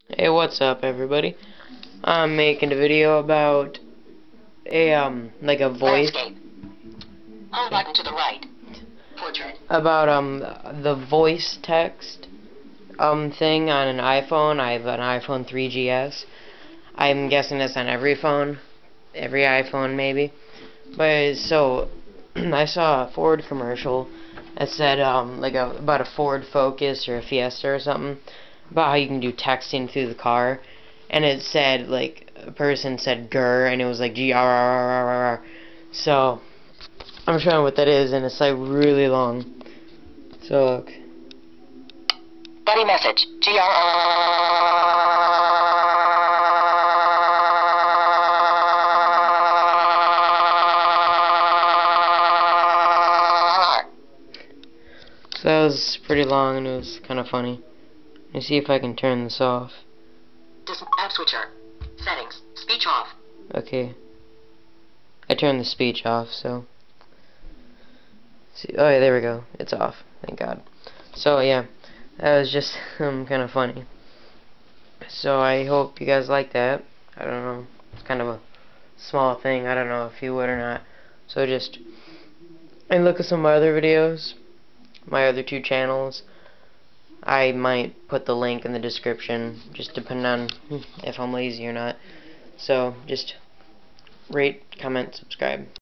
Hey, what's up, everybody? I'm making a video about like a voice. Landscape. Home button to the right. Portrait. About the voice text thing on an iPhone. I have an iPhone 3GS. I'm guessing it's on every phone, every iPhone maybe. But so I saw a Ford commercial that said about a Ford Focus or a Fiesta or something, about how you can do texting through the car, and it said, like, a person said grr, and it was like grrrr. So I'm showing what that is, and it's like really long. So look. Buddy message. So that was pretty long, and it was kind of funny. Let me see if I can turn this off. App switcher. Settings. Speech off. Okay. I turned the speech off, so. See, oh yeah, there we go. It's off. Thank God. So yeah, that was just kind of funny. So I hope you guys like that. I don't know. It's kind of a small thing. I don't know if you would or not. So just and look at some of my other videos, my other 2 channels. I might put the link in the description, just depending on if I'm lazy or not. So just rate, comment, subscribe.